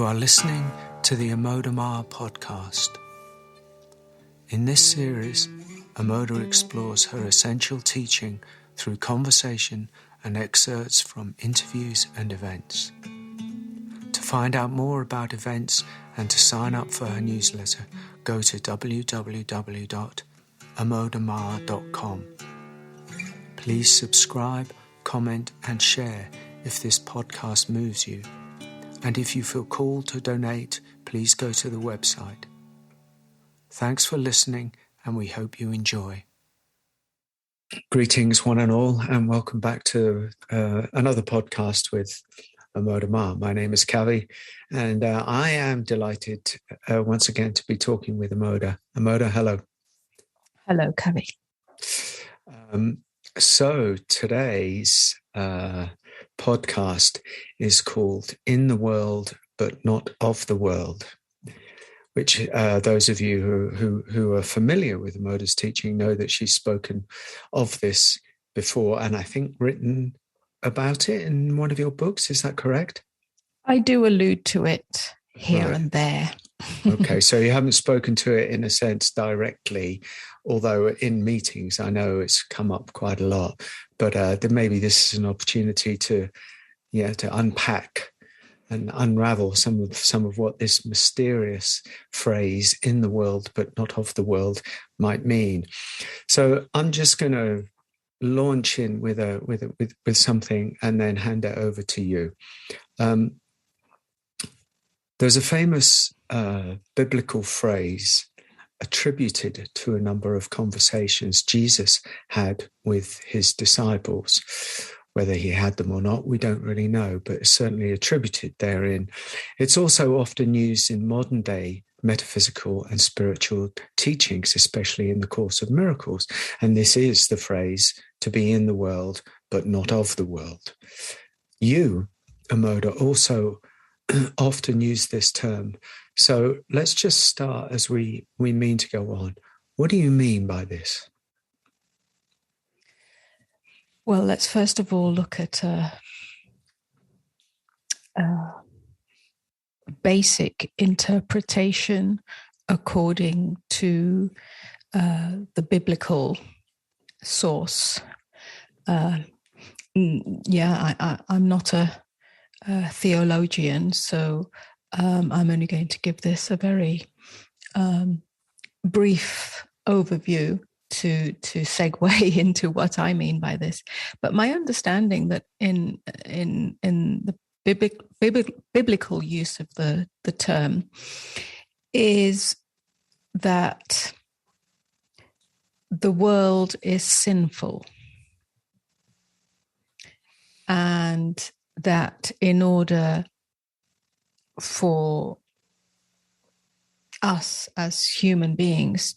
are listening to the Amoda Maa podcast. In this series, Amoda explores her essential teaching through conversation and excerpts from interviews and events. To find out more about events and to sign up for her newsletter, go to www.amodamaa.com. Please subscribe, comment and share if this podcast moves you. And if you feel called to donate, please go to the website. Thanks for listening, and we hope you enjoy. Greetings, one and all, and welcome back to another podcast with Amoda Maa. My name is Kavi, and I am delighted once again to be talking with Amoda. Amoda, hello. Hello, Kavi. So today's podcast is called In the World But Not of the World, which those of you who are familiar with Amoda's teaching know that she's spoken of this before, and I think written about it in one of your books. Is that correct? I do allude to it here and there. Okay, so you haven't spoken to it in a sense directly, although in meetings I know it's come up quite a lot. But then maybe this is an opportunity to unpack and unravel some of what this mysterious phrase "in the world but not of the world" might mean. So I'm just going to launch in with something and then hand it over to you. There's a famous biblical phrase attributed to a number of conversations Jesus had with his disciples. Whether he had them or not, we don't really know, but it's certainly attributed therein. It's also often used in modern day metaphysical and spiritual teachings, especially in the Course of Miracles. And this is the phrase, to be in the world, but not of the world. You, Amoda, also often use this term. So let's just start as we mean to go on. What do you mean by this? Well, let's first of all look at a basic interpretation according to the biblical source. I'm not a theologian, so I'm only going to give this a very brief overview to segue into what I mean by this. But my understanding that in the biblical use of the term is that the world is sinful, and that in order for us as human beings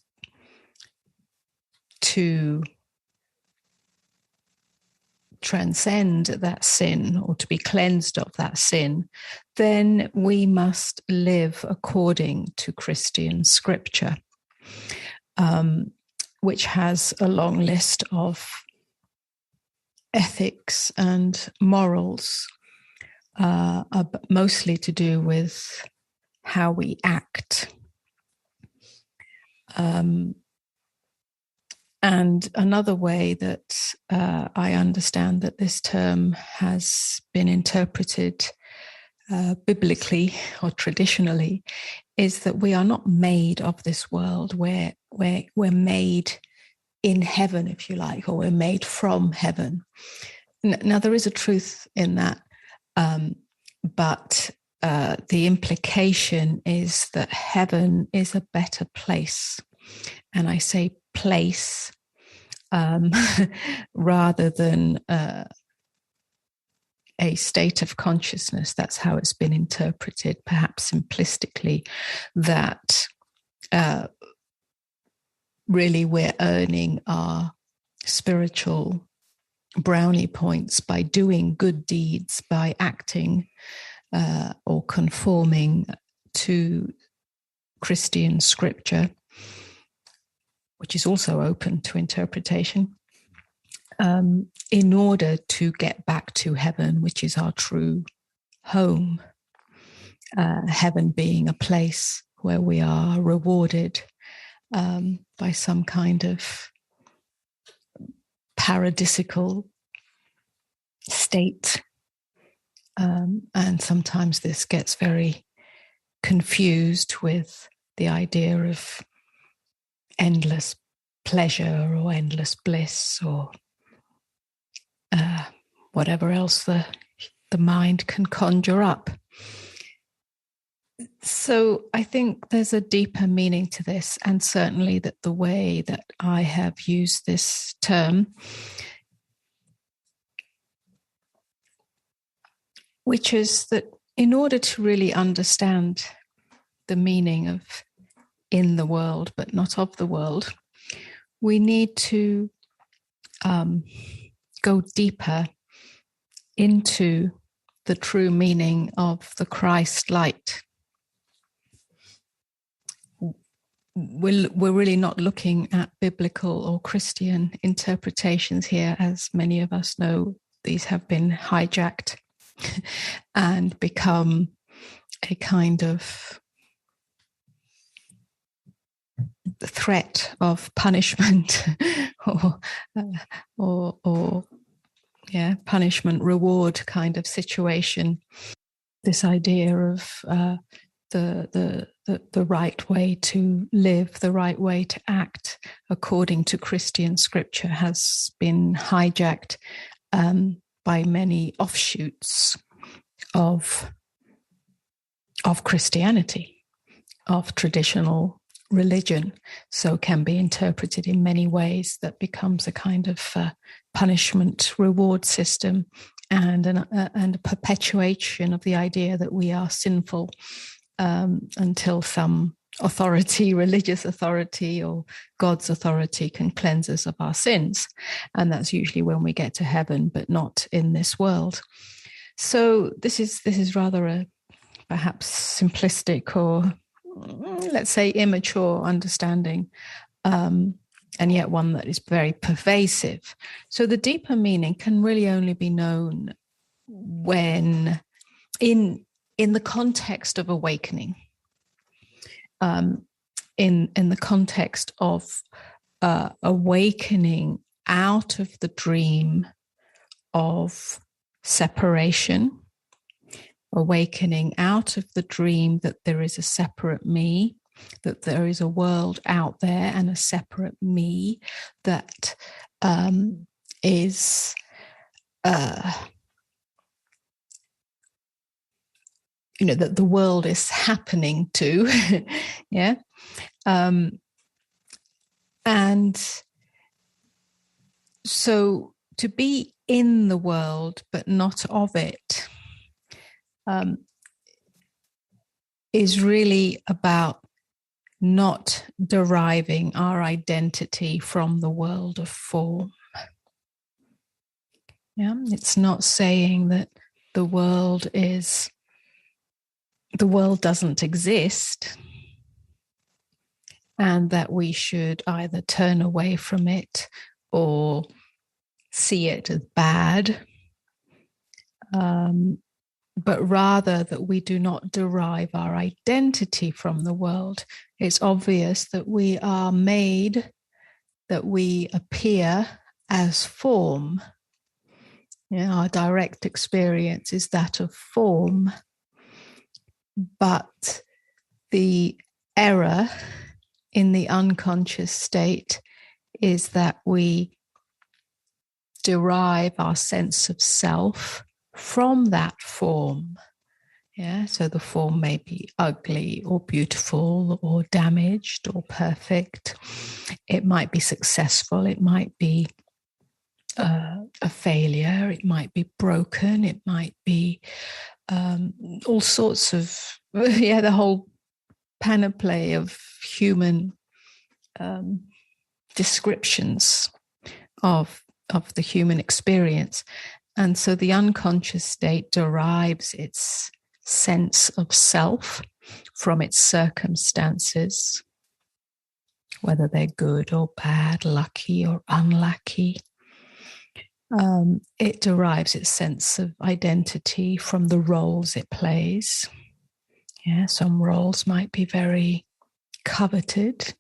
to transcend that sin or to be cleansed of that sin, then we must live according to Christian scripture, which has a long list of ethics and morals, mostly to do with how we act. And another way that I understand that this term has been interpreted biblically or traditionally is that we are not made of this world. We're made in heaven, if you like, or we're made from heaven. Now, there is a truth in that, but the implication is that heaven is a better place. And I say place rather than a state of consciousness. That's how it's been interpreted, perhaps simplistically, that really we're earning our spiritual brownie points by doing good deeds, by acting or conforming to Christian scripture, which is also open to interpretation, in order to get back to heaven, which is our true home. heaven being a place where we are rewarded by some kind of paradisical state. And sometimes this gets very confused with the idea of endless pleasure or endless bliss or whatever else the mind can conjure up. So I think there's a deeper meaning to this, and certainly that the way that I have used this term, which is that in order to really understand the meaning of in the world but not of the world, we need to go deeper into the true meaning of the Christ light. We're really not looking at biblical or Christian interpretations here. As many of us know, these have been hijacked and become a kind of threat of punishment or punishment reward kind of situation. This idea of the right way to live, the right way to act according to Christian scripture has been hijacked by many offshoots of Christianity, of traditional religion, so can be interpreted in many ways. That becomes a kind of punishment reward system and a perpetuation of the idea that we are sinful until some authority, religious authority or God's authority can cleanse us of our sins. And that's usually when we get to heaven, but not in this world. So this is rather a perhaps simplistic or let's say immature understanding, and yet one that is very pervasive. So the deeper meaning can really only be known when in the context of awakening, in the context of awakening out of the dream of separation, awakening out of the dream that there is a separate me, that there is a world out there and a separate me that is that the world is happening to. Yeah. And so to be in the world but not of it is really about not deriving our identity from the world of form. Yeah, it's not saying that the world doesn't exist and that we should either turn away from it or see it as bad, but rather that we do not derive our identity from the world. It's obvious that we are made, that we appear as form. Our direct experience is that of form. But the error in the unconscious state is that we derive our sense of self from that form. Yeah, so the form may be ugly or beautiful or damaged or perfect. It might be successful. It might be a failure. It might be broken. It might be all sorts of, the whole panoply of human descriptions of the human experience. And so the unconscious state derives its sense of self from its circumstances, whether they're good or bad, lucky or unlucky. It derives its sense of identity from the roles it plays. Yeah, some roles might be very coveted,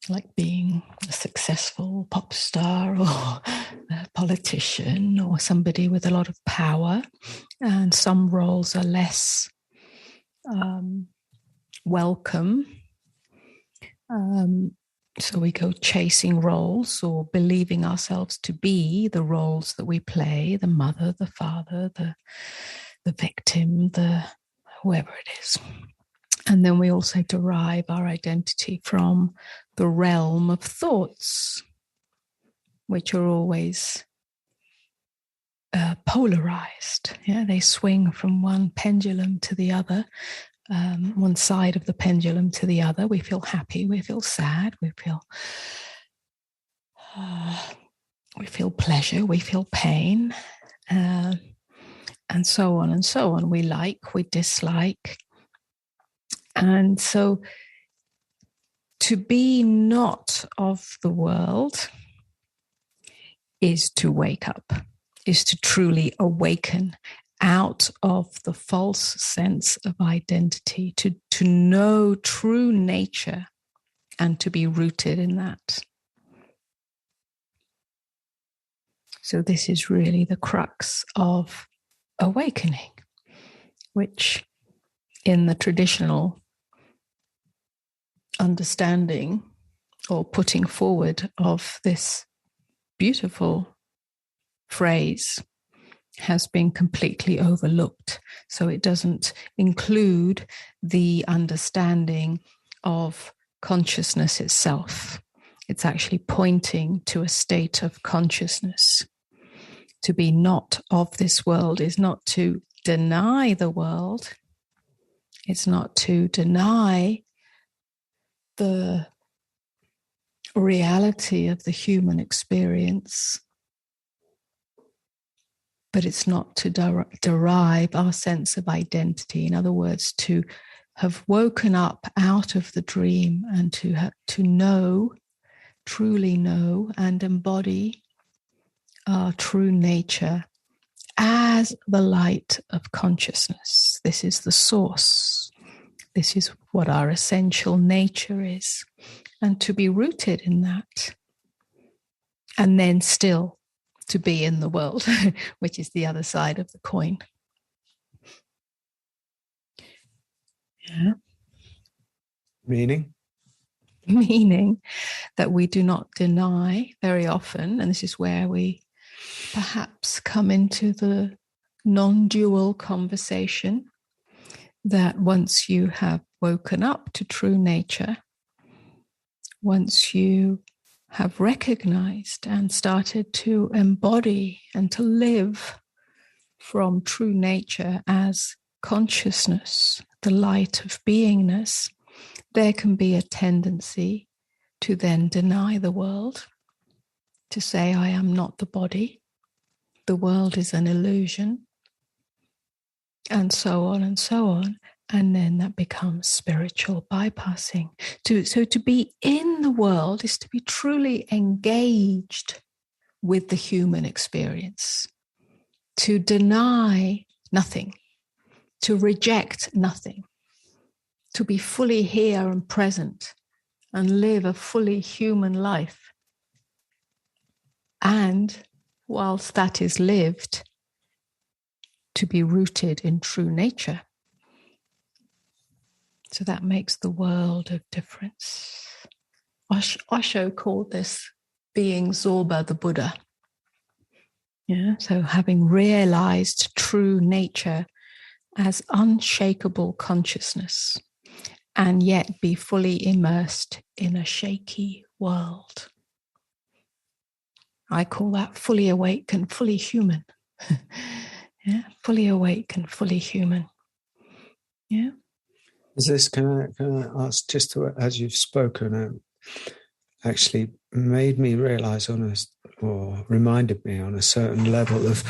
like being a successful pop star or a politician or somebody with a lot of power. And some roles are less welcome. So we go chasing roles or believing ourselves to be the roles that we play, the mother, the father, the victim, the whoever it is. And then we also derive our identity from the realm of thoughts, which are always polarized. Yeah, they swing from one pendulum to the other, one side of the pendulum to the other. We feel happy, we feel sad, we feel pleasure, we feel pain, and so on and so on. We like, we dislike. And so to be not of the world is to wake up, is to truly awaken out of the false sense of identity, to know true nature and to be rooted in that. So this is really the crux of awakening, which in the traditional understanding or putting forward of this beautiful phrase has been completely overlooked. So it doesn't include the understanding of consciousness itself. It's actually pointing to a state of consciousness. To be not of this world is not to deny the world. It's not to deny the reality of the human experience, but it's not to derive our sense of identity. In other words, to have woken up out of the dream and to know, truly know and embody our true nature as the light of consciousness. This is the source. This is what our essential nature is. And to be rooted in that. And then still to be in the world, which is the other side of the coin. Yeah. Meaning? Meaning that we do not deny very often, and this is where we perhaps come into the non-dual conversation, that once you have woken up to true nature, once you have recognized and started to embody and to live from true nature as consciousness, the light of beingness, there can be a tendency to then deny the world, to say, I am not the body, the world is an illusion, and so on and so on. And then that becomes spiritual bypassing. So to be in the world is to be truly engaged with the human experience, to deny nothing, to reject nothing, to be fully here and present and live a fully human life. And whilst that is lived, to be rooted in true nature. So that makes the world of difference. Osho called this being Zorba the Buddha. Yeah, so having realized true nature as unshakable consciousness and yet be fully immersed in a shaky world. I call that fully awake and fully human. Yeah, fully awake and fully human. Yeah. Is this, can I ask, just to, as you've spoken, actually made me realize or reminded me on a certain level of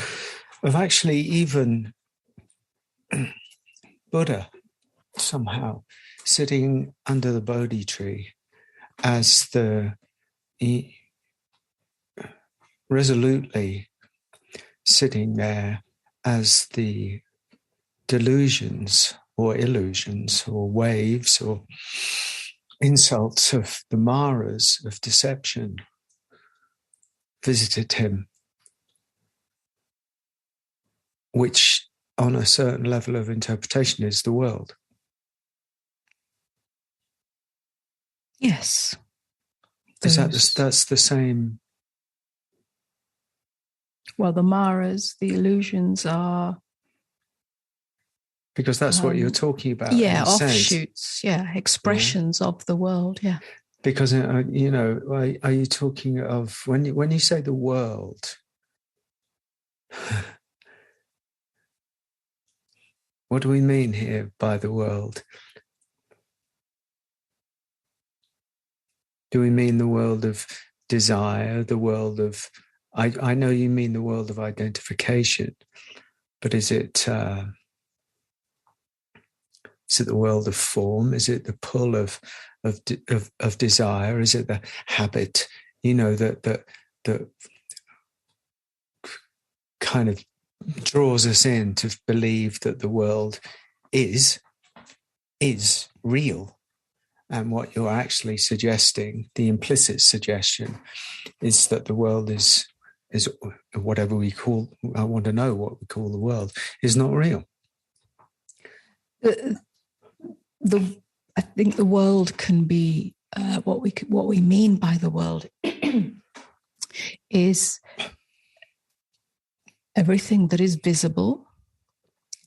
actually even Buddha somehow sitting under the Bodhi tree as resolutely sitting there as the delusions or illusions or waves or insults of the maras of deception visited him, which on a certain level of interpretation is the world. Yes. Is that's the same? Well, the maras, the illusions are... Because that's what you're talking about. Yeah, offshoots, expressions of the world, Because, are you talking of, when you say the world, what do we mean here by the world? Do we mean the world of desire, the world of... I know you mean the world of identification, but is it the world of form? Is it the pull of desire? Is it the habit, that kind of draws us in to believe that the world is real? And what you're actually suggesting, the implicit suggestion, is that the world is whatever we call... I want to know what we call the world is not real. I think the world can be what we mean by the world is everything that is visible,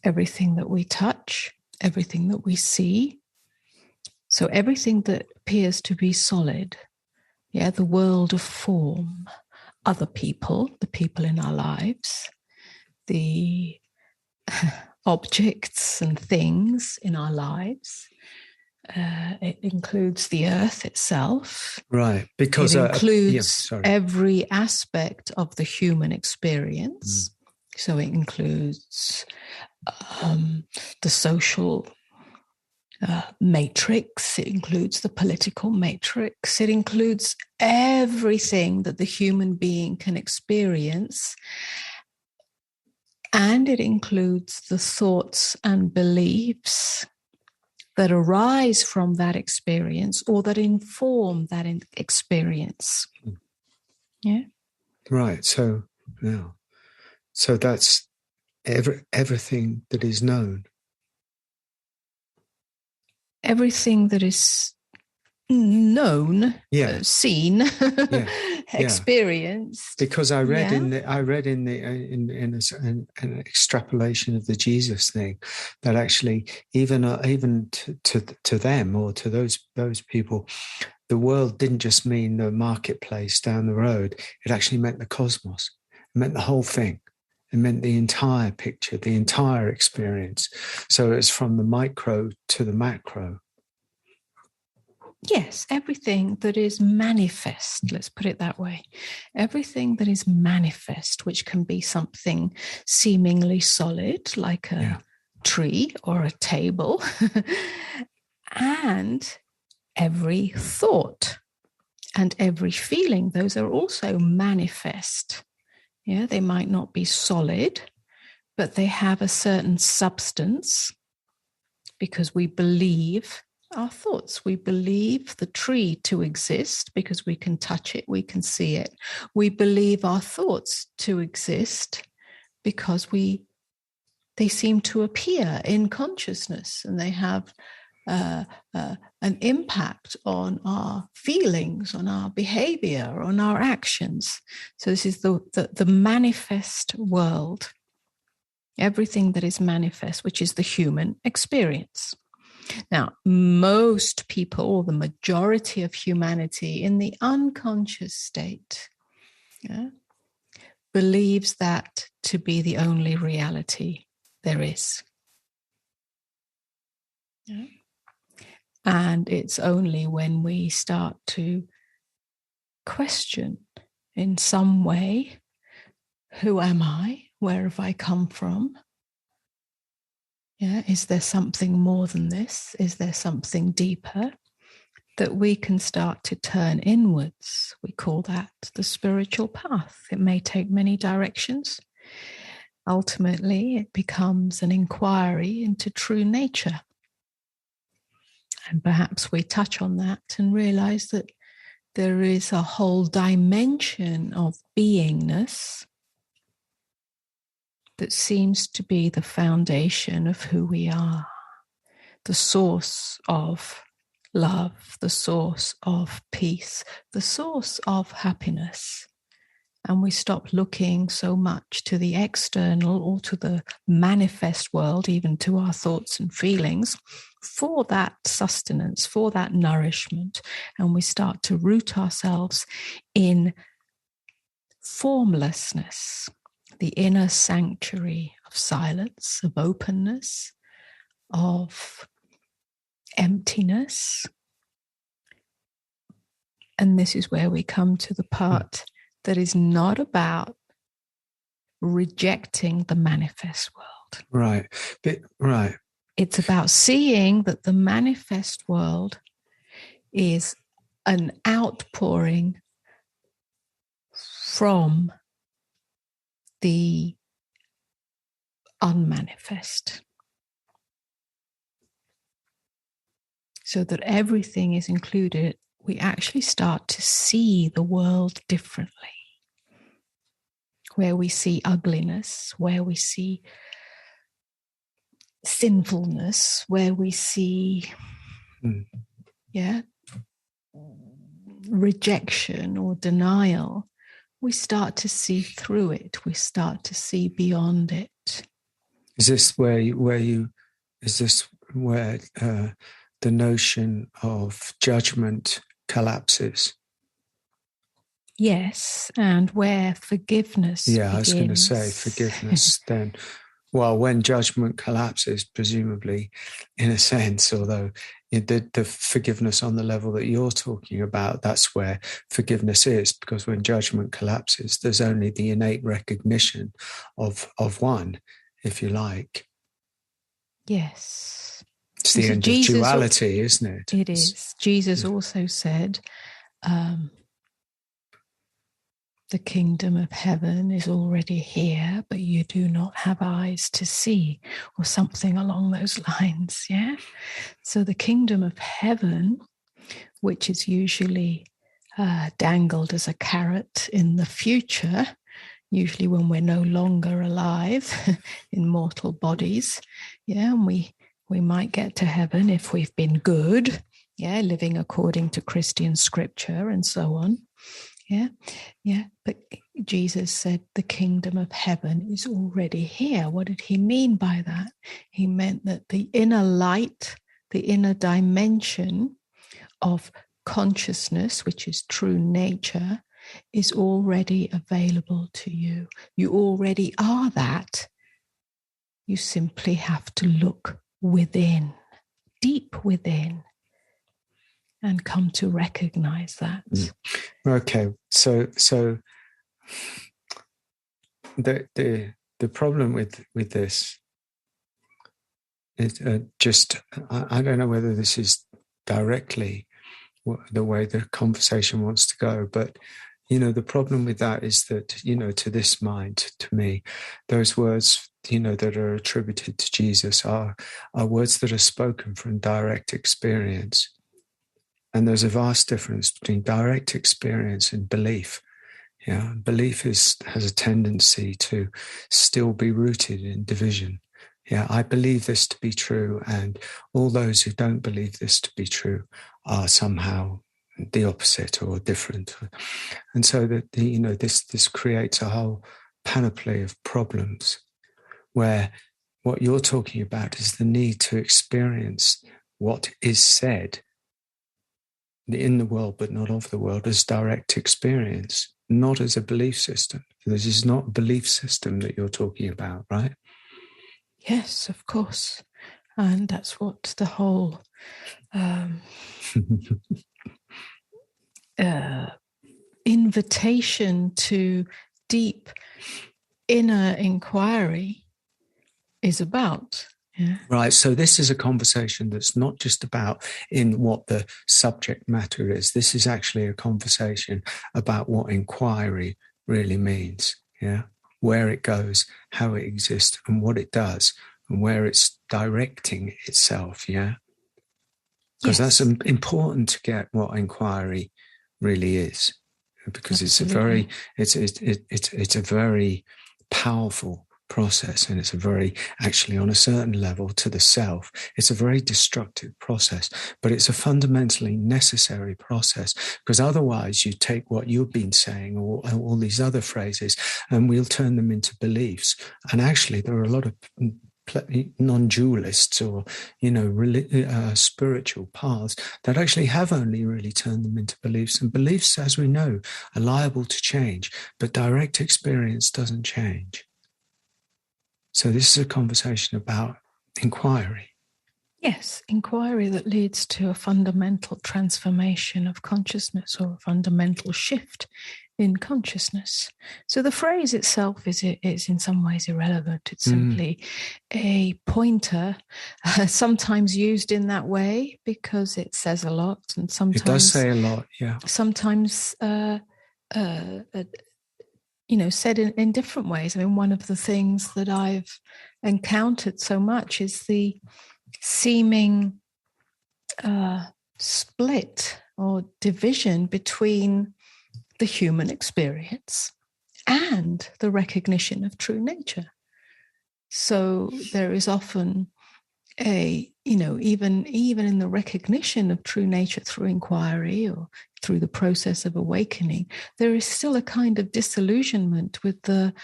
everything that we touch, everything that we see. So everything that appears to be solid, the world of form, other people, the people in our lives, the objects and things in our lives. It includes the earth itself. Right, because it includes every aspect of the human experience. So it includes the social matrix, it includes the political matrix, it includes everything that the human being can experience, and it includes the thoughts and beliefs that arise from that experience or that inform that experience. Yeah. Right. So that's everything that is known. Everything that is known, seen, experienced. Because I read in an extrapolation of the Jesus thing that actually even to them or to those people, the world didn't just mean the marketplace down the road. It actually meant the cosmos. It meant the whole thing. It meant the entire picture, the entire experience. So it's from the micro to the macro. Yes, everything that is manifest, let's put it that way. Everything that is manifest, which can be something seemingly solid, like a tree or a table, and every thought and every feeling, those are also manifest. Yeah, they might not be solid, but they have a certain substance because we believe our thoughts. We believe the tree to exist because we can touch it, we can see it. We believe our thoughts to exist because they seem to appear in consciousness and they have an impact on our feelings, on our behavior, on our actions. So this is the manifest world. Everything that is manifest, which is the human experience. Now, most people, or the majority of humanity in the unconscious state, believes that to be the only reality there is. Yeah. And it's only when we start to question in some way, who am I? Where have I come from? Yeah, is there something more than this? Is there something deeper? That we can start to turn inwards. We call that the spiritual path. It may take many directions. ultimately it becomes an inquiry into true nature. And perhaps we touch on that and realize that there is a whole dimension of beingness that seems to be the foundation of who we are, the source of love, the source of peace, the source of happiness. And we stop looking so much to the external or to the manifest world, even to our thoughts and feelings, for that sustenance, for that nourishment. And we start to root ourselves in formlessness, the inner sanctuary of silence, of openness, of emptiness. And this is where we come to the part that is not about rejecting the manifest world. Right. Right. It's about seeing that the manifest world is an outpouring from the unmanifest. So that everything is included, we actually start to see the world differently. Where we see ugliness, where we see sinfulness, where we see rejection or denial, we start to see through it. We start to see beyond it. Is this where the notion of judgment collapses? Yes, and where forgiveness begins. I was going to say forgiveness then. Well, when judgment collapses, presumably, in a sense, although the forgiveness on the level that you're talking about, that's where forgiveness is, because when judgment collapses, there's only the innate recognition of one, if you like. Yes. It's the end of duality, isn't it? It is. Jesus also said, the kingdom of heaven is already here, but you do not have eyes to see, or something along those lines, yeah? So the kingdom of heaven, which is usually dangled as a carrot in the future, usually when we're no longer alive in mortal bodies, yeah, and we might get to heaven if we've been good, yeah, living according to Christian scripture and so on. Yeah. But Jesus said the kingdom of heaven is already here. What did he mean by that? He meant that the inner light, the inner dimension of consciousness, which is true nature, is already available to you. You already are that. You simply have to look within, deep within, and come to recognize that. Okay, so the problem with this is just I don't know whether this is directly the way the conversation wants to go, but the problem with that is that to this mind, to me, those words that are attributed to Jesus are words that are spoken from direct experience. And there's a vast difference between direct experience and belief. Yeah, belief has a tendency to still be rooted in division. Yeah, I believe this to be true, and all those who don't believe this to be true are somehow the opposite or different. And so that this creates a whole panoply of problems where what you're talking about is the need to experience what is said in the world, but not of the world, as direct experience, not as a belief system. This is not a belief system that you're talking about, right? Yes, of course. And that's what the whole invitation to deep inner inquiry is about. Yeah. Right. So this is a conversation that's not just about in what the subject matter is. This is actually a conversation about what inquiry really means. Yeah. where it goes, how it exists, and what it does, and where it's directing itself. Yeah, because that's important to get what inquiry really is, because Absolutely. it's a very powerful process, and it's a very, actually on a certain level to the self, it's a very destructive process, but it's a fundamentally necessary process, because otherwise you take what you've been saying, or all these other phrases, and we'll turn them into beliefs. And actually there are a lot of non-dualists or spiritual paths that actually have only really turned them into beliefs, and beliefs, as we know, are liable to change, but direct experience doesn't change. So this is a conversation about inquiry. Yes, inquiry that leads to a fundamental transformation of consciousness, or a fundamental shift in consciousness. So the phrase itself is in some ways irrelevant. It's simply a pointer, sometimes used in that way because it says a lot, and sometimes it does say a lot. Yeah. Sometimes said in different ways. I mean, one of the things that I've encountered so much is the seeming split or division between the human experience and the recognition of true nature. So there is often even in the recognition of true nature through inquiry or through the process of awakening, there is still a kind of disillusionment with the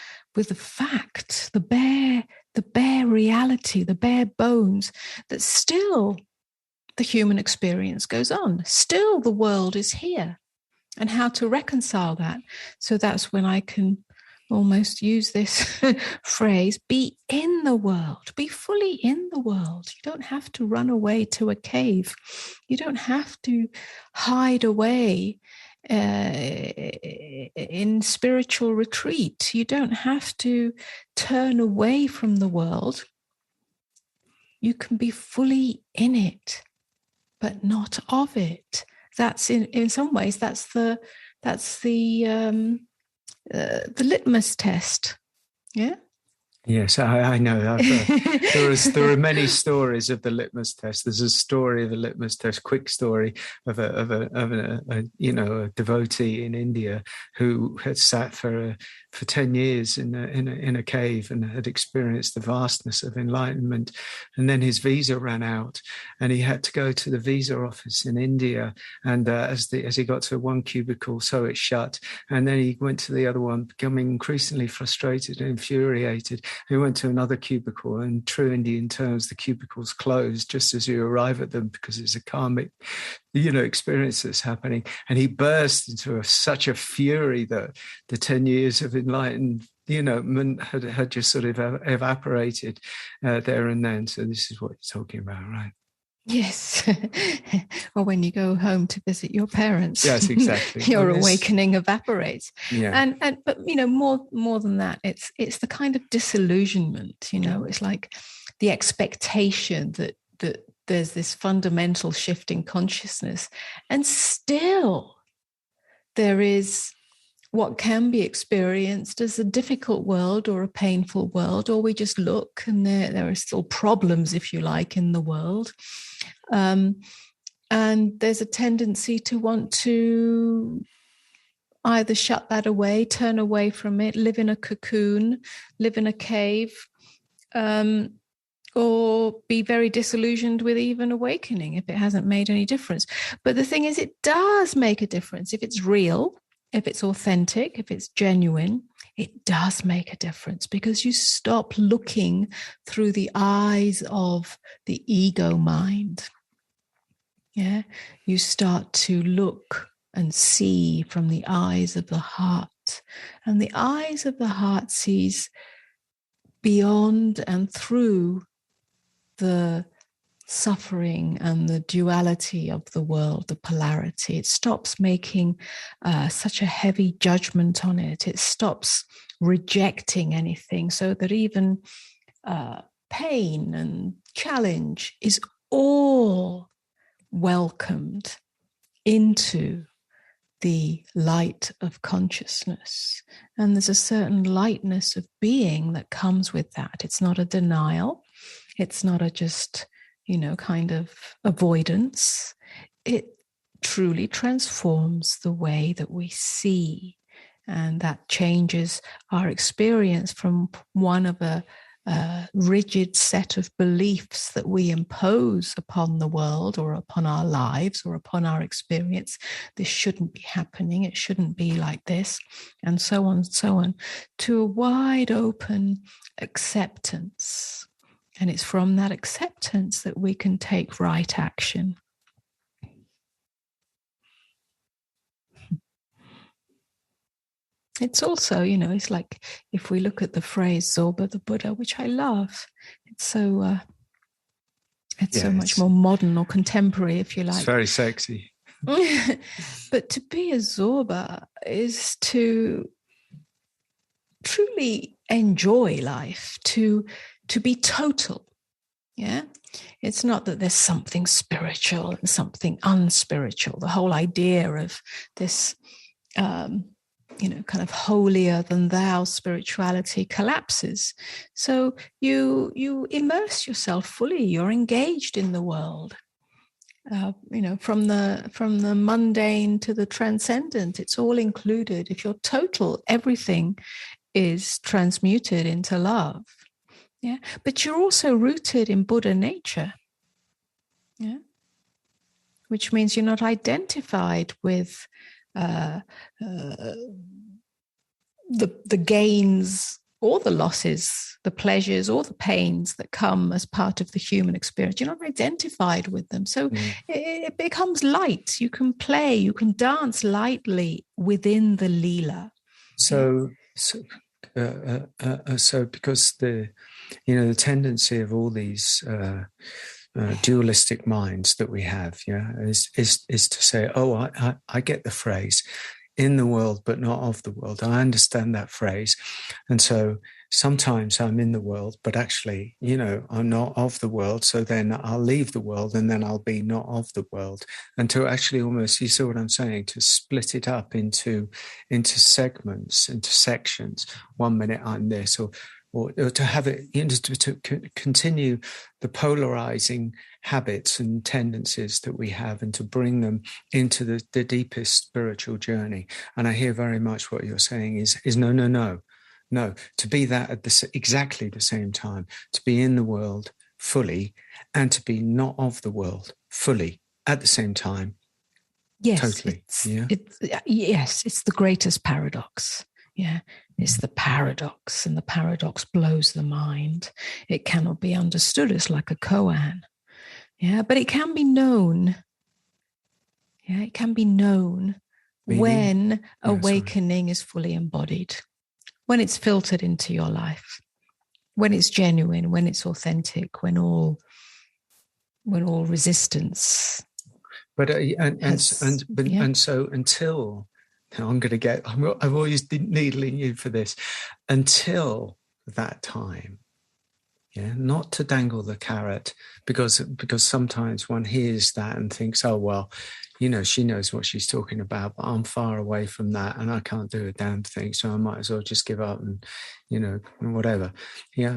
fact, the bare reality, the bare bones, that still the human experience goes on. Still the world is here. And how to reconcile that. So that's when I can almost use this phrase, be in the world, be fully in the world. You don't have to run away to a cave. You don't have to hide away in spiritual retreat. You don't have to turn away from the world. You can be fully in it, but not of it. That's in some ways that's the litmus test. Yeah. Yes, I know. There are many stories of the litmus test. There's a story of the litmus test, quick story of a devotee in India who had sat for 10 years in a cave and had experienced the vastness of enlightenment, and then his visa ran out, and he had to go to the visa office in India. And as he got to one cubicle, so it shut, and then he went to the other one, becoming increasingly frustrated and infuriated. He went to another cubicle, and true Indian terms, the cubicles closed just as you arrive at them, because it's a karmic, experience that's happening. And he burst into such a fury that the 10 years of enlightened, had just sort of evaporated there and then. So this is what you're talking about, right? Yes. Or when you go home to visit your parents. Yes, exactly. Your awakening evaporates. Yeah. But more than that, it's the kind of disillusionment, it's like the expectation that there's this fundamental shift in consciousness, and still there is what can be experienced as a difficult world or a painful world, or we just look and there are still problems, if you like, in the world. And there's a tendency to want to either shut that away, turn away from it, live in a cocoon, live in a cave, or be very disillusioned with even awakening if it hasn't made any difference. But the thing is, it does make a difference. If it's real, if it's authentic, if it's genuine, it does make a difference, because you stop looking through the eyes of the ego mind. Yeah, you start to look and see from the eyes of the heart, and the eyes of the heart sees beyond and through the suffering and the duality of the world, the polarity. It stops making such a heavy judgment on it. It stops rejecting anything, so that even pain and challenge is all welcomed into the light of consciousness. And there's a certain lightness of being that comes with that. It's not a denial. It's not a just, kind of avoidance. It truly transforms the way that we see. And that changes our experience from one of a rigid set of beliefs that we impose upon the world or upon our lives or upon our experience. This shouldn't be happening. It shouldn't be like this, and so on and so on, to a wide open acceptance. And it's from that acceptance that we can take right action. It's also, it's like if we look at the phrase Zorba the Buddha, which I love, it's so so much more modern or contemporary, if you like. It's very sexy. But to be a Zorba is to truly enjoy life, to be total. Yeah. It's not that there's something spiritual and something unspiritual. The whole idea of this, kind of holier than thou spirituality collapses. So you immerse yourself fully. You're engaged in the world. From the mundane to the transcendent, it's all included. If you're total, everything is transmuted into love. Yeah, but you're also rooted in Buddha nature. Yeah, which means you're not identified with the gains or the losses, the pleasures or the pains that come as part of the human experience. You're not identified with them. So it becomes light. You can play, you can dance lightly within the Leela. So because the tendency of all these dualistic minds that we have, is to say, oh, I get the phrase, in the world but not of the world. I understand that phrase, and so sometimes I'm in the world, but actually, I'm not of the world. So then I'll leave the world, and then I'll be not of the world. And to actually almost, you see what I'm saying, to split it up into segments, into sections. 1 minute I'm this, or to have it, to continue the polarizing habits and tendencies that we have, and to bring them into the deepest spiritual journey. And I hear very much what you're saying is no, to be that at exactly the same time, to be in the world fully and to be not of the world fully at the same time. Yes, totally. It's the greatest paradox. Yeah, it's the paradox, and the paradox blows the mind. It cannot be understood. It's like a koan. Yeah, but it can be known. Yeah, it can be known when awakening is fully embodied, when it's filtered into your life, when it's genuine, when it's authentic, when all resistance. But so until. I'm always needling you for this. Until that time, not to dangle the carrot, because sometimes one hears that and thinks, oh, well, she knows what she's talking about, but I'm far away from that and I can't do a damn thing, so I might as well just give up and, whatever.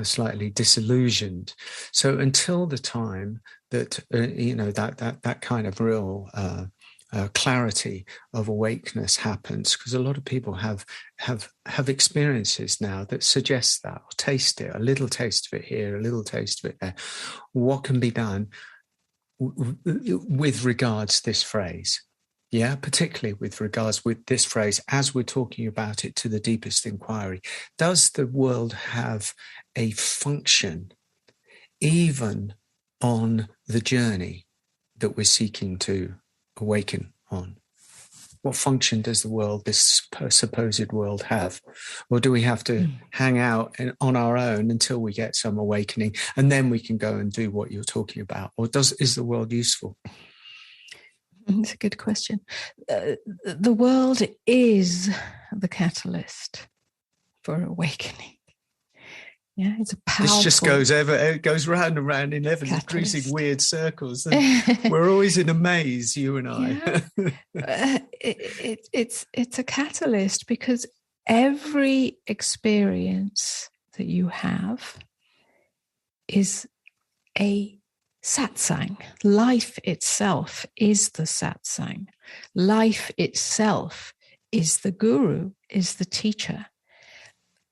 Slightly disillusioned. So until the time that, that kind of real clarity of awakeness happens, because a lot of people have experiences now that suggest that, or taste it, a little taste of it here, a little taste of it there. What can be done with regards to this phrase? Particularly with regards with this phrase, as we're talking about it to the deepest inquiry. Does the world have a function even on the journey that we're seeking to awaken on? What function does the world, this supposed world, have? Or do we have to hang out on our own until we get some awakening, and then we can go and do what you're talking about? Or is the world useful? It's a good question. The world is the catalyst for awakening. Yeah, it's a powerful. This just it goes round and round in ever-increasing weird circles. And we're always in a maze, you and I. Yeah. It's a catalyst, because every experience that you have is a satsang. Life itself is the satsang. Life itself is the guru, is the teacher.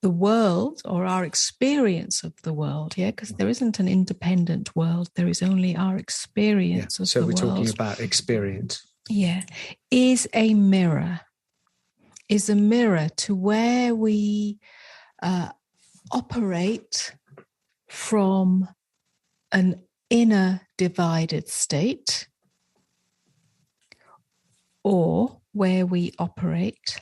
The world, or our experience of the world, because there isn't an independent world, there is only our experience of the world. So we're talking about experience. Is a mirror to where we operate from an inner divided state, or where we operate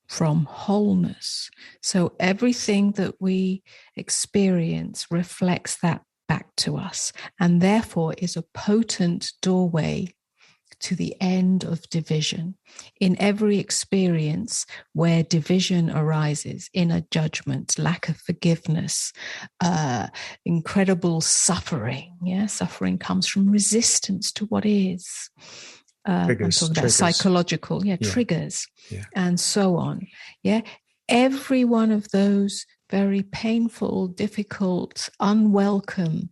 from wholeness. So everything that we experience reflects that back to us, and therefore is a potent doorway to the end of division. In every experience where division arises, inner judgment, lack of forgiveness, incredible suffering. Suffering comes from resistance to what is. I'm talking about psychological, triggers, and so on. Every one of those very painful, difficult, unwelcome,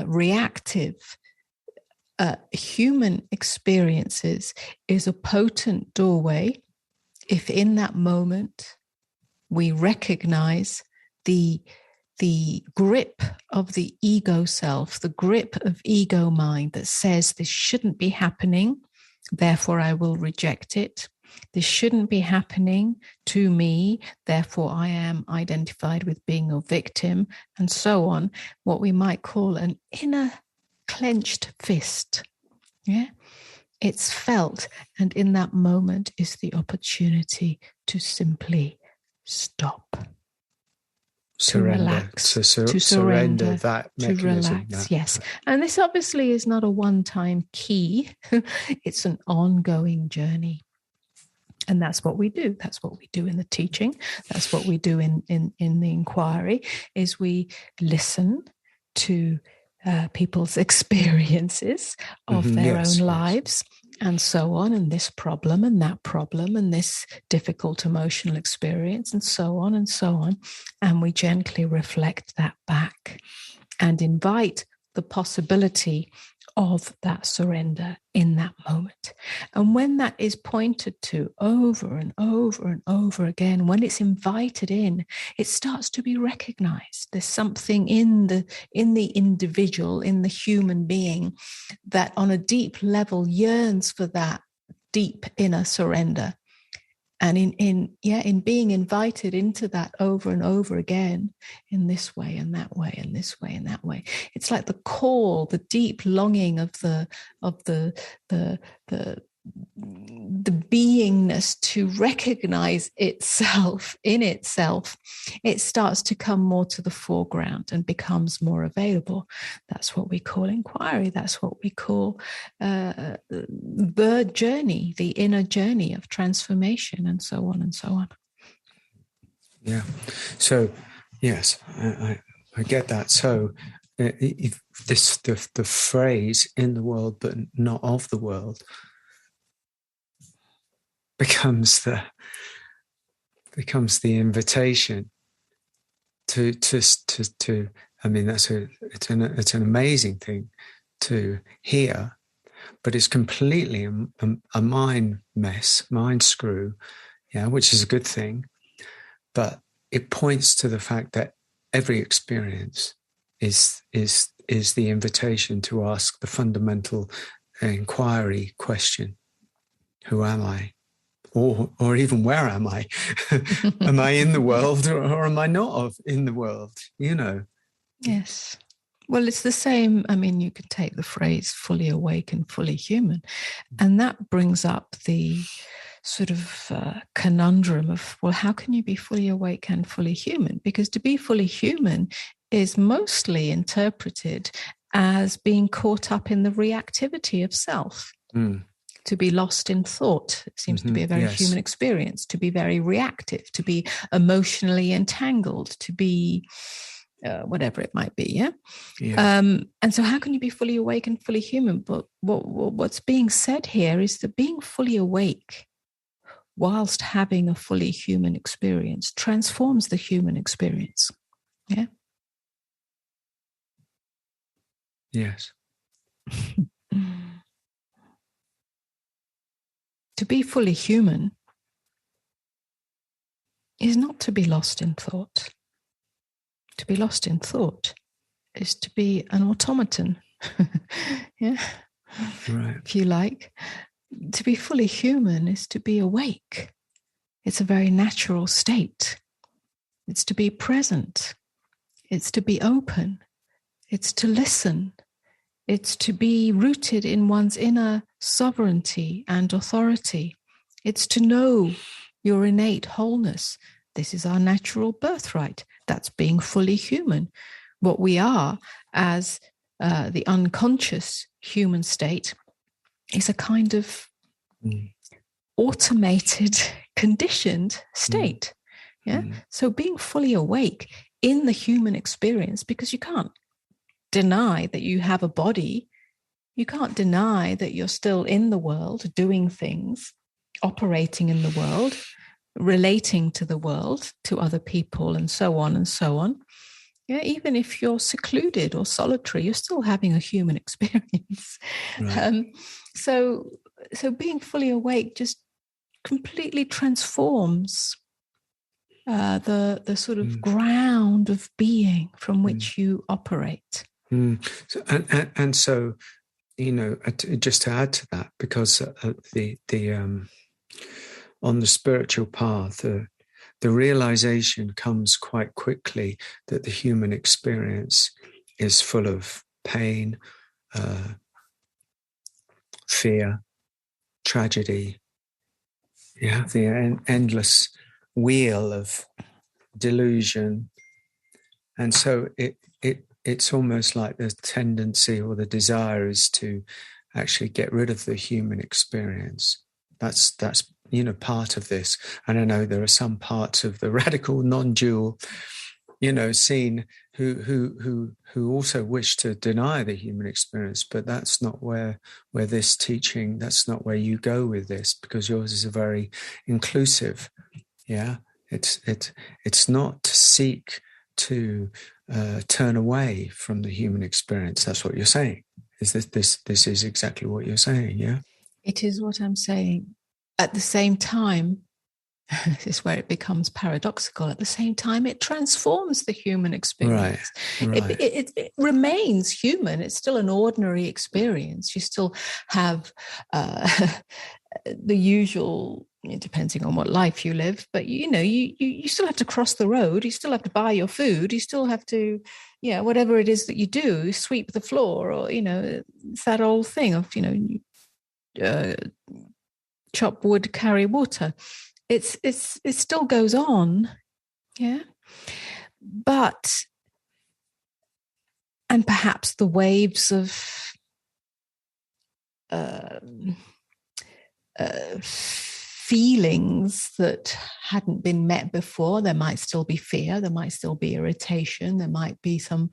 reactive human experiences is a potent doorway if in that moment we recognize the grip of the ego self, the grip of ego mind that says this shouldn't be happening, therefore I will reject it. This shouldn't be happening to me, therefore I am identified with being a victim, and so on. What we might call an inner clenched fist. It's felt, and in that moment is the opportunity to simply stop. Surrender, to relax, to surrender that mechanism. To relax, yes. And this obviously is not a one-time key. It's an ongoing journey. And that's what we do. That's what we do in the teaching. That's what we do in the inquiry, is we listen to people's experiences of their own lives. And so on, and this problem and that problem and this difficult emotional experience and so on and so on. And we gently reflect that back and invite the possibility of that surrender in that moment. And when that is pointed to over and over and over again, when it's invited in, it starts to be recognized. There's something in the individual, in the human being, that on a deep level yearns for that deep inner surrender. And in being invited into that over and over again, in this way and that way and this way and that way, it's like the call, the deep longing of the beingness to recognize itself in itself. It starts to come more to the foreground and becomes more available. That's what we call inquiry. That's what we call the journey, the inner journey of transformation, and so on and so on. Yeah. So yes, I get that. So if the phrase "in the world but not of the world" becomes the invitation to I mean, it's an amazing thing to hear, but it's completely a mind screw, which is a good thing. But it points to the fact that every experience is the invitation to ask the fundamental inquiry question: who am I? Or even, where am I? Am I in the world, or am I not in the world? Yes. Well, it's the same. I mean, you could take the phrase "fully awake and fully human," and that brings up the sort of conundrum of, well, how can you be fully awake and fully human? Because to be fully human is mostly interpreted as being caught up in the reactivity of self. to be lost in thought. It seems to be a very human experience, to be very reactive, to be emotionally entangled, to be whatever it might be. And so how can you be fully awake and fully human? But what's being said here is that being fully awake whilst having a fully human experience transforms the human experience. Yes. To be fully human is not to be lost in thought. To be lost in thought is to be an automaton. Right. If you like. To be fully human is to be awake. It's a very natural state. It's to be present. It's to be open. It's to listen. It's to be rooted in one's inner sovereignty and authority. It's to know your innate wholeness. This is our natural birthright. That's being fully human. What we are as the unconscious human state is a kind of automated, conditioned state. So being fully awake in the human experience, because you can't deny that you have a body, you can't deny that you're still in the world, doing things, operating in the world, relating to the world, to other people, and so on and so on. Even if you're secluded or solitary, you're still having a human experience. Right. So being fully awake just completely transforms the sort of ground of being from which you operate. So, and so, just to add to that, because on the spiritual path, the realization comes quite quickly that the human experience is full of pain, fear, tragedy. You have the endless wheel of delusion. And so it's almost like the tendency or the desire is to actually get rid of the human experience. That's part of this. And I know there are some parts of the radical non-dual scene who also wish to deny the human experience, but that's not where this teaching, that's not where you go with this, because yours is a very inclusive. It's not to seek to turn away from the human experience. That's what you're saying. Is this is exactly what you're saying? Yeah, it is what I'm saying. At the same time, this is where it becomes paradoxical. At the same time, it transforms the human experience. Right. It remains human. It's still an ordinary experience. You still have the usual, depending on what life you live, but you still have to cross the road. You still have to buy your food. You still have to, whatever it is that you do, sweep the floor, or it's that old thing of chop wood, carry water. It still goes on, but, and perhaps the waves of feelings that hadn't been met before. There might still be fear, there might still be irritation, there might be some,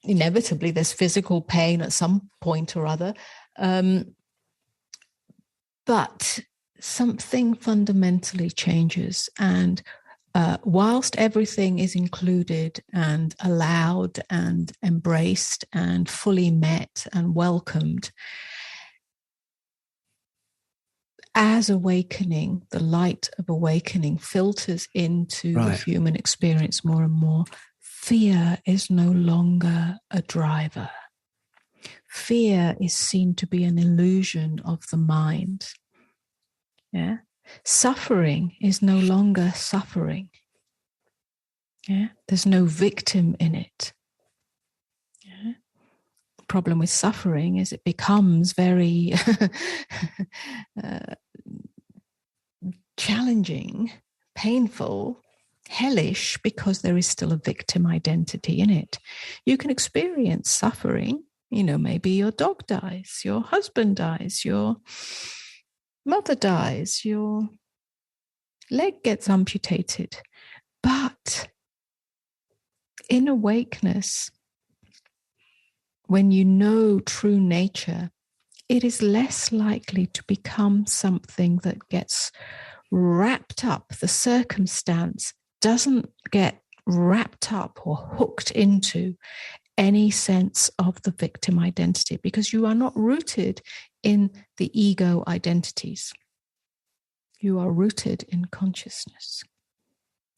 inevitably there's physical pain at some point or other. But something fundamentally changes. And whilst everything is included and allowed and embraced and fully met and welcomed, as awakening, the light of awakening filters into the human experience more and more, fear is no longer a driver. Fear is seen to be an illusion of the mind. Suffering is no longer suffering. There's no victim in it. The problem with suffering is it becomes very challenging, painful, hellish, because there is still a victim identity in it. You can experience suffering Maybe your dog dies, your husband dies, your mother dies, your leg gets amputated. But in awakeness, when you know true nature, it is less likely to become something that gets wrapped up. The circumstance doesn't get wrapped up or hooked into any sense of the victim identity, because you are not rooted in the ego identities. You are rooted in consciousness.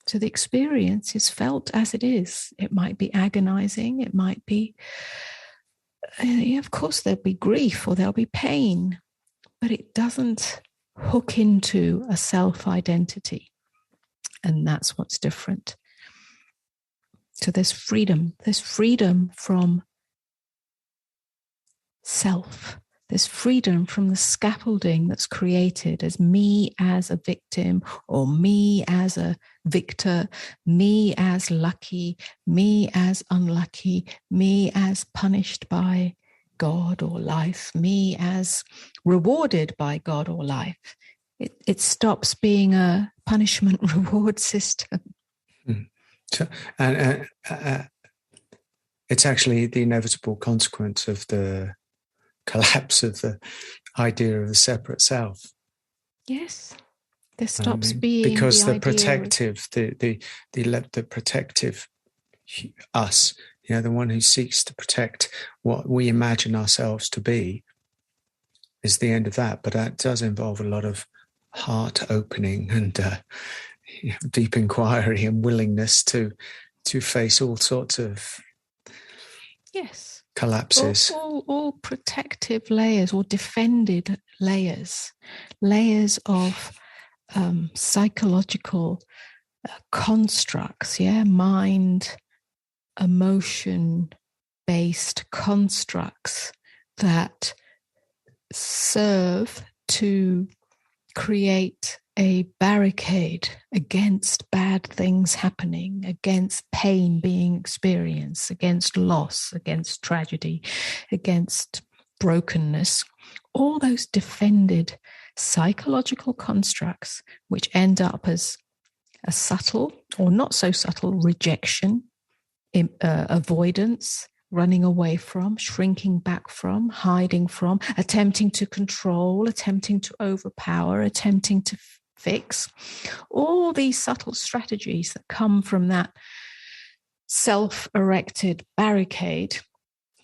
So the experience is felt as it is. It might be agonizing. It might be, of course, there'll be grief or there'll be pain, but it doesn't hook into a self-identity. And that's what's different. So there's freedom from self. There's freedom from the scaffolding that's created as me as a victim, or me as a victor, me as lucky, me as unlucky, me as punished by God or life, me as rewarded by God or life. It stops being a punishment reward system. So, and it's actually the inevitable consequence of the collapse of the idea of the separate self. Yes, there stops being because the protective, the protective us, the one who seeks to protect what we imagine ourselves to be, is the end of that. But that does involve a lot of heart opening and deep inquiry and willingness to face all sorts of collapses. All protective layers or defended layers of psychological constructs, mind, emotion-based constructs that serve to create a barricade against bad things happening, against pain being experienced, against loss, against tragedy, against brokenness. All those defended psychological constructs, which end up as a subtle or not so subtle rejection, avoidance, running away from, shrinking back from, hiding from, attempting to control, attempting to overpower, attempting to fix. All these subtle strategies that come from that self-erected barricade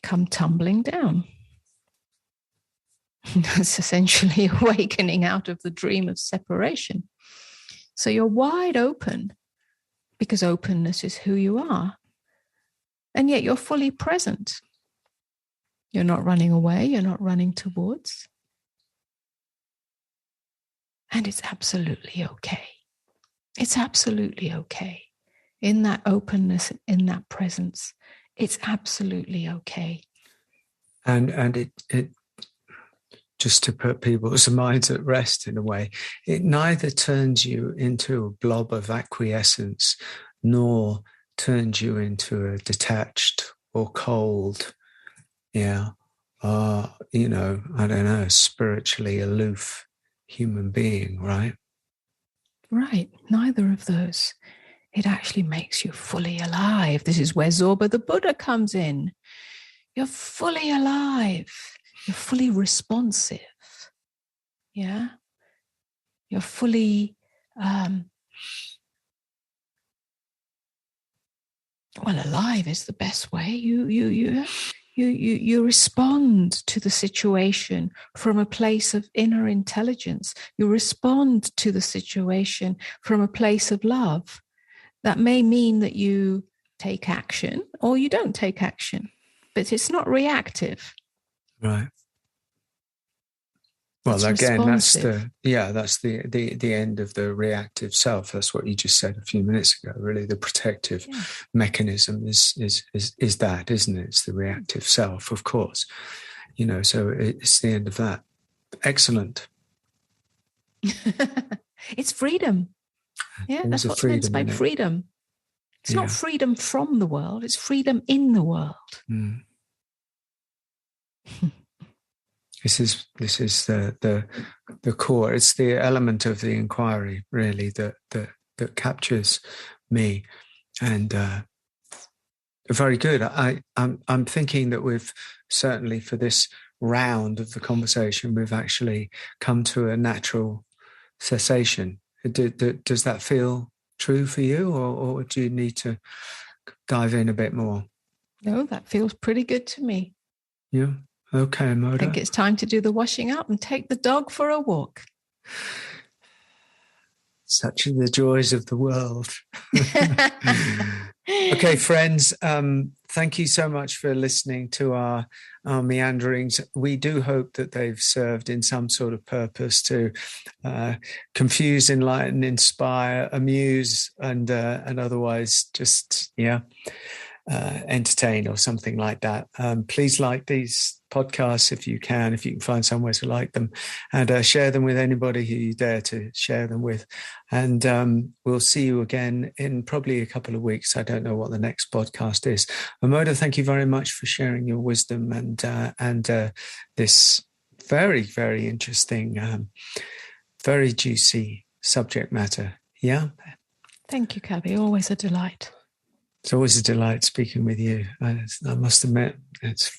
come tumbling down. That's essentially awakening out of the dream of separation. So you're wide open, because openness is who you are. And yet you're fully present. You're not running away. You're not running towards. And it's absolutely okay. It's absolutely okay. In that openness, in that presence, it's absolutely okay. And it just to put people's minds at rest in a way, it neither turns you into a blob of acquiescence, nor turns you into a detached or cold, I don't know, spiritually aloof human being, right? Right. Neither of those. It actually makes you fully alive. This is where Zorba the Buddha comes in. You're fully alive. You're fully responsive. Yeah. You're fully alive is the best way. You respond to the situation from a place of inner intelligence. You respond to the situation from a place of love. That may mean that you take action or you don't take action, but it's not reactive. Right. Well, it's again, responsive. that's the end of the reactive self. That's what you just said a few minutes ago. Really, the protective mechanism is that, isn't it? It's the reactive self, of course. So it's the end of that. Excellent. It's freedom. Yeah, that's what's meant by freedom. It's not freedom from the world. It's freedom in the world. This is the core. It's the element of the inquiry, really, that captures me, and very good. I'm thinking that we've certainly, for this round of the conversation, we've actually come to a natural cessation. Does that feel true for you, or do you need to dive in a bit more? No, that feels pretty good to me. Yeah. Okay, Amoda. I think it's time to do the washing up and take the dog for a walk. Such are the joys of the world. Okay, friends, thank you so much for listening to our meanderings. We do hope that they've served in some sort of purpose to confuse, enlighten, inspire, amuse, and otherwise just, entertain or something like that. Please like these podcasts if you can find somewhere to like them, and share them with anybody who you dare to share them with. And we'll see you again in probably a couple of weeks. I don't know what the next podcast is. Amoda, thank you very much for sharing your wisdom and this very, very interesting, very juicy subject matter. Yeah. Thank you, Kavi. Always a delight. It's always a delight speaking with you. I must admit, it's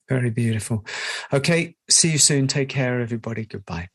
very beautiful. Okay, see you soon. Take care, everybody. Goodbye.